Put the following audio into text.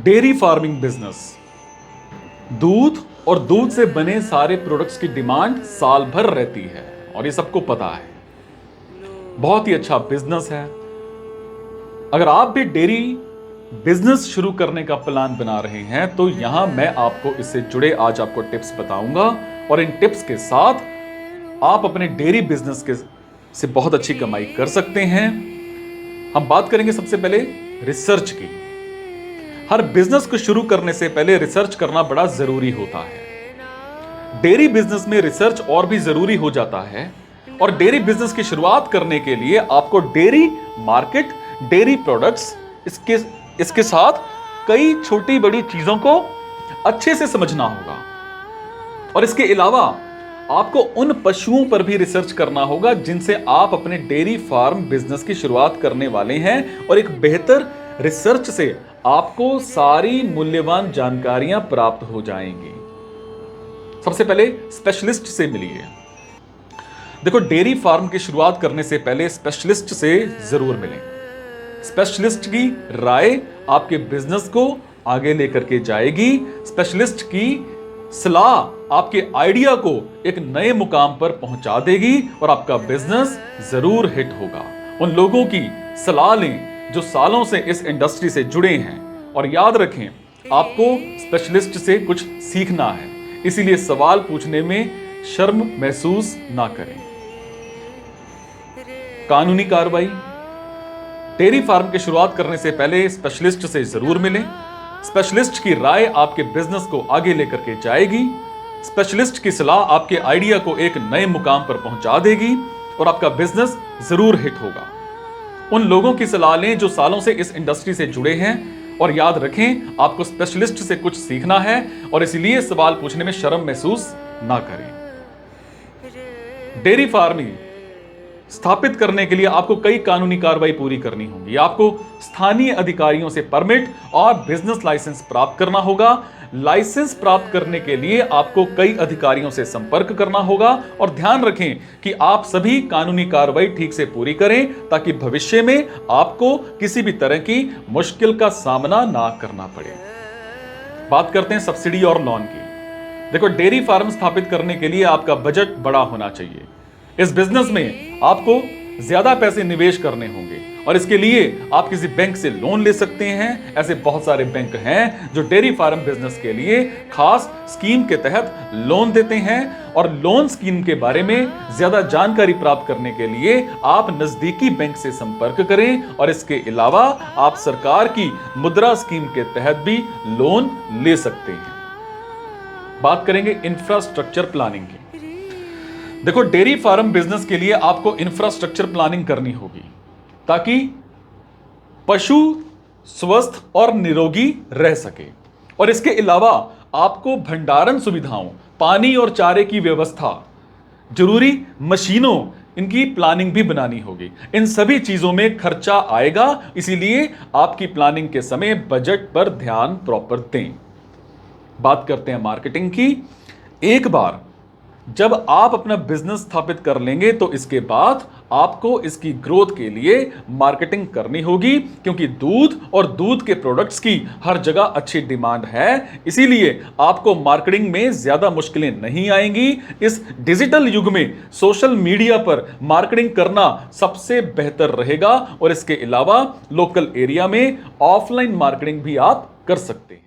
Dairy farming business. दूध और दूध से बने सारे प्रोडक्ट्स की डिमांड साल भर रहती है और ये सबको पता है। बहुत ही अच्छा बिजनेस है। अगर आप भी डेयरी बिजनेस शुरू करने का प्लान बना रहे हैं तो यहां मैं आपको इससे जुड़े आज आपको टिप्स बताऊंगा और इन टिप्स के साथ आप अपने डेयरी बिजनेस के से बहुत अच्छी कमाई कर सकते हैं। हम बात करेंगे सबसे पहले रिसर्च की। हर बिजनेस को शुरू करने से पहले रिसर्च करना बड़ा जरूरी होता है। डेयरी बिजनेस में रिसर्च और भी जरूरी हो जाता है और डेयरी बिजनेस की शुरुआत करने के लिए आपको डेयरी मार्केट, डेयरी प्रोडक्ट्स, इसके साथ कई छोटी बड़ी चीजों को अच्छे से समझना होगा और इसके अलावा आपको उन पशुओं पर भी रिसर्च करना होगा जिनसे आप अपने डेयरी फार्म बिजनेस की शुरुआत करने वाले हैं और एक बेहतर रिसर्च से आपको सारी मूल्यवान जानकारियां प्राप्त हो जाएंगी। सबसे पहले स्पेशलिस्ट से मिलिए। देखो, डेयरी फार्म की शुरुआत करने से पहले स्पेशलिस्ट से जरूर मिलें। स्पेशलिस्ट की राय आपके बिजनेस को आगे लेकर के जाएगी। स्पेशलिस्ट की सलाह आपके आइडिया को एक नए मुकाम पर पहुंचा देगी और आपका बिजनेस जरूर हिट होगा। उन लोगों की सलाह लें जो सालों से इस इंडस्ट्री से जुड़े हैं और याद रखें, आपको स्पेशलिस्ट से कुछ सीखना है, इसीलिए सवाल पूछने में शर्म महसूस ना करें। कानूनी कार्रवाई। डेयरी फार्म की शुरुआत करने से पहले स्पेशलिस्ट से जरूर मिलें। स्पेशलिस्ट की राय आपके बिजनेस को आगे लेकर के जाएगी। स्पेशलिस्ट की सलाह आपके आइडिया को एक नए मुकाम पर पहुंचा देगी और आपका बिजनेस जरूर हिट होगा। उन लोगों की सलाह लें जो सालों से इस इंडस्ट्री से जुड़े हैं और याद रखें, आपको स्पेशलिस्ट से कुछ सीखना है और इसलिए सवाल पूछने में शर्म महसूस ना करें। डेयरी फार्मिंग स्थापित करने के लिए आपको कई कानूनी कार्रवाई पूरी करनी होगी। आपको स्थानीय अधिकारियों से परमिट और बिजनेस लाइसेंस प्राप्त करना होगा। लाइसेंस प्राप्त करने के लिए आपको कई अधिकारियों से संपर्क करना होगा और ध्यान रखें कि आप सभी कानूनी कार्रवाई ठीक से पूरी करें ताकि भविष्य में आपको किसी भी तरह की मुश्किल का सामना ना करना पड़े। बात करते हैं सब्सिडी और लोन की। देखो, डेयरी फार्म स्थापित करने के लिए आपका बजट बड़ा होना चाहिए। इस बिजनेस में आपको ज्यादा पैसे निवेश करने होंगे और इसके लिए आप किसी बैंक से लोन ले सकते हैं। ऐसे बहुत सारे बैंक हैं जो डेयरी फार्म बिजनेस के लिए खास स्कीम के तहत लोन देते हैं और लोन स्कीम के बारे में ज्यादा जानकारी प्राप्त करने के लिए आप नजदीकी बैंक से संपर्क करें और इसके अलावा आप सरकार की मुद्रा स्कीम के तहत भी लोन ले सकते हैं। बात करेंगे इंफ्रास्ट्रक्चर प्लानिंग की। देखो, डेयरी फार्म बिजनेस के लिए आपको इंफ्रास्ट्रक्चर प्लानिंग करनी होगी ताकि पशु स्वस्थ और निरोगी रह सके और इसके अलावा आपको भंडारण सुविधाओं, पानी और चारे की व्यवस्था, जरूरी मशीनों, इनकी प्लानिंग भी बनानी होगी। इन सभी चीजों में खर्चा आएगा, इसीलिए आपकी प्लानिंग के समय बजट पर ध्यान प्रॉपर दें। बात करते हैं मार्केटिंग की। एक बार जब आप अपना बिजनेस स्थापित कर लेंगे तो इसके बाद आपको इसकी ग्रोथ के लिए मार्केटिंग करनी होगी, क्योंकि दूध और दूध के प्रोडक्ट्स की हर जगह अच्छी डिमांड है। इसीलिए आपको मार्केटिंग में ज्यादा मुश्किलें नहीं आएंगी। इस डिजिटल युग में सोशल मीडिया पर मार्केटिंग करना सबसे बेहतर रहेगा और इसके अलावा लोकल एरिया में ऑफलाइन मार्केटिंग भी आप कर सकते हैं।